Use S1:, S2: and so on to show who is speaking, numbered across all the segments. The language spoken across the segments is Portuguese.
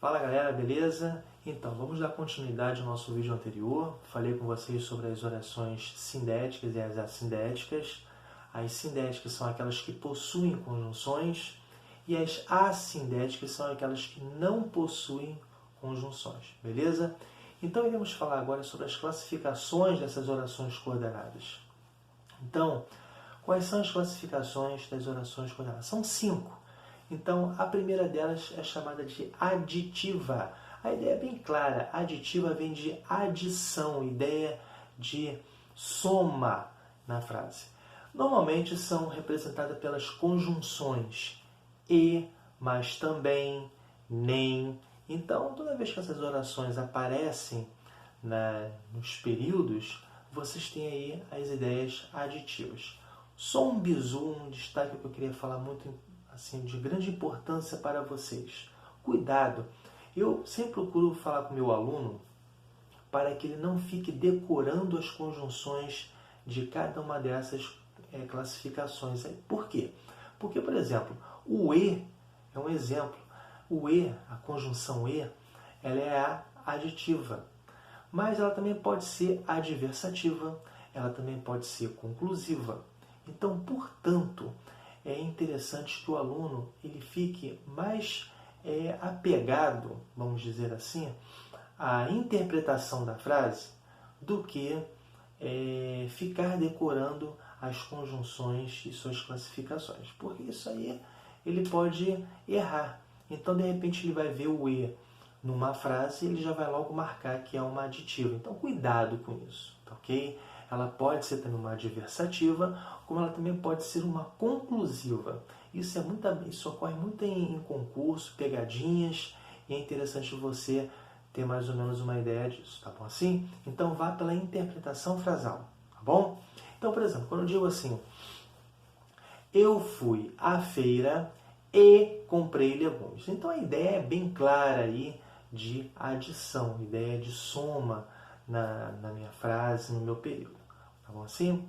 S1: Fala galera, beleza? Então, vamos dar continuidade ao nosso vídeo anterior. Falei com vocês sobre as orações sindéticas e as assindéticas. As sindéticas são aquelas que possuem conjunções e as assindéticas são aquelas que não possuem conjunções, beleza? Então, iremos falar agora sobre as classificações dessas orações coordenadas. Então, quais são as classificações das orações coordenadas? São 5. Então, a primeira delas é chamada de aditiva. A ideia é bem clara. Aditiva vem de adição, ideia de soma na frase. Normalmente são representadas pelas conjunções e, mas também, nem. Então, toda vez que essas orações aparecem nos períodos, vocês têm aí as ideias aditivas. Só um bizu, um destaque que eu queria falar muito assim, de grande importância para vocês. Cuidado! Eu sempre procuro falar com o meu aluno para que ele não fique decorando as conjunções de cada uma dessas classificações. Por quê? Porque, por exemplo, o E é um exemplo. O E, a conjunção E, ela é a aditiva. Mas ela também pode ser adversativa, ela também pode ser conclusiva. Então, portanto, é interessante que o aluno ele fique mais apegado, vamos dizer assim, à interpretação da frase do que ficar decorando as conjunções e suas classificações. Porque isso aí ele pode errar. Então, de repente, ele vai ver o E numa frase e ele já vai logo marcar que é uma aditiva. Então, cuidado com isso, tá ok? Ela pode ser também uma adversativa, como ela também pode ser uma conclusiva. Isso ocorre muito em concurso, pegadinhas, e é interessante você ter mais ou menos uma ideia disso, tá bom assim? Então vá pela interpretação frasal, tá bom? Então, por exemplo, quando eu digo assim, eu fui à feira e comprei legumes. Então a ideia é bem clara aí de adição, ideia de soma na minha frase, no meu período. Tá bom assim?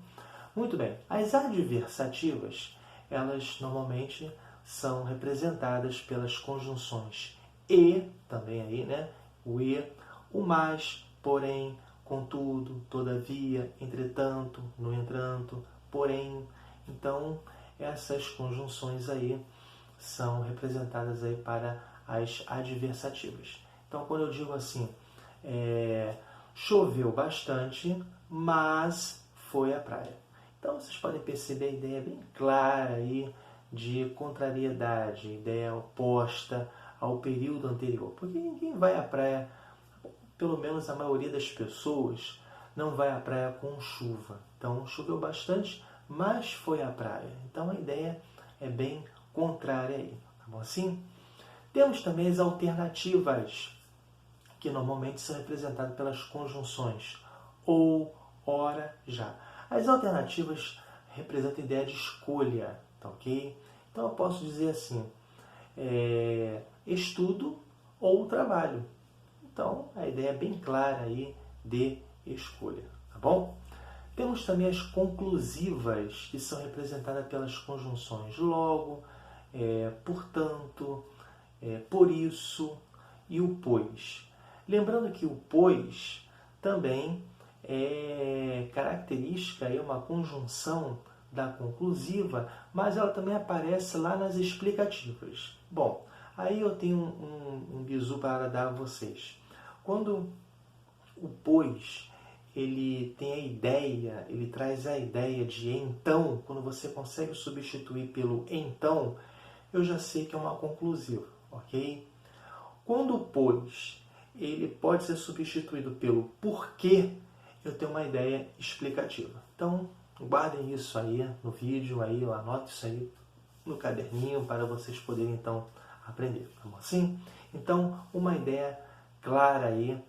S1: Muito bem. As adversativas, elas normalmente são representadas pelas conjunções e, também aí, né? O e, o mas, porém, contudo, todavia, entretanto, no entanto, porém. Então, essas conjunções aí são representadas aí para as adversativas. Então, quando eu digo assim, choveu bastante, mas foi à praia. Então, vocês podem perceber a ideia bem clara aí de contrariedade, ideia oposta ao período anterior. Porque ninguém vai à praia, pelo menos a maioria das pessoas, não vai à praia com chuva. Então, choveu bastante, mas foi à praia. Então, a ideia é bem contrária aí. Tá bom assim? Temos também as alternativas, que normalmente são representadas pelas conjunções ou, ora, já. As alternativas representam a ideia de escolha, tá ok? Então eu posso dizer assim, estudo ou trabalho. Então a ideia é bem clara aí de escolha, tá bom? Temos também as conclusivas, que são representadas pelas conjunções logo, portanto, por isso e o pois. Lembrando que o pois também é característica, é uma conjunção da conclusiva, mas ela também aparece lá nas explicativas. Bom, aí eu tenho um bizu para dar a vocês. Quando o pois ele tem a ideia, ele traz a ideia de então, quando você consegue substituir pelo então, eu já sei que é uma conclusiva, ok? Quando o pois ele pode ser substituído pelo porquê, eu tenho uma ideia explicativa. Então, guardem isso aí no vídeo, aí, anote isso aí no caderninho para vocês poderem, então, aprender. Tá bom assim? Então, uma ideia clara aí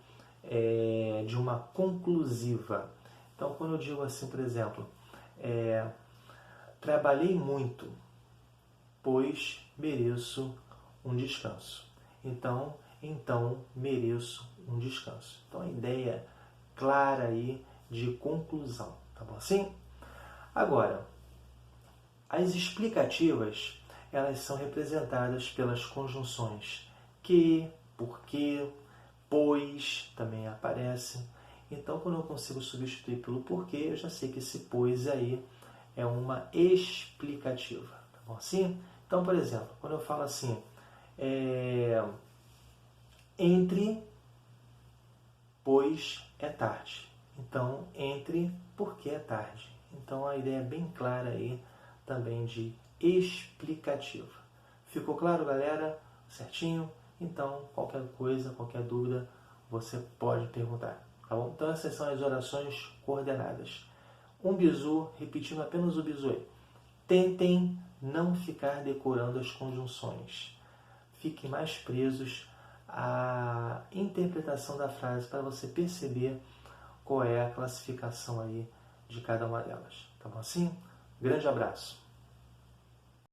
S1: de uma conclusiva. Então, quando eu digo assim, por exemplo, trabalhei muito, pois mereço um descanso. Então mereço um descanso. Então a ideia clara aí de conclusão, tá bom assim? Agora, as explicativas, elas são representadas pelas conjunções que, porque, pois também aparece. Então, quando eu consigo substituir pelo porquê, eu já sei que esse pois aí é uma explicativa. Tá bom assim? Então, por exemplo, quando eu falo assim, entre, pois é tarde. Então, entre, porque é tarde. Então, a ideia é bem clara aí também de explicativa. Ficou claro, galera? Certinho? Então, qualquer coisa, qualquer dúvida, você pode perguntar. Tá bom? Então, essas são as orações coordenadas. Um bizu, repetindo apenas o bizu aí. Tentem não ficar decorando as conjunções. Fiquem mais presos à interpretação da frase para você perceber qual é a classificação aí de cada uma delas. Tá bom assim? Grande abraço!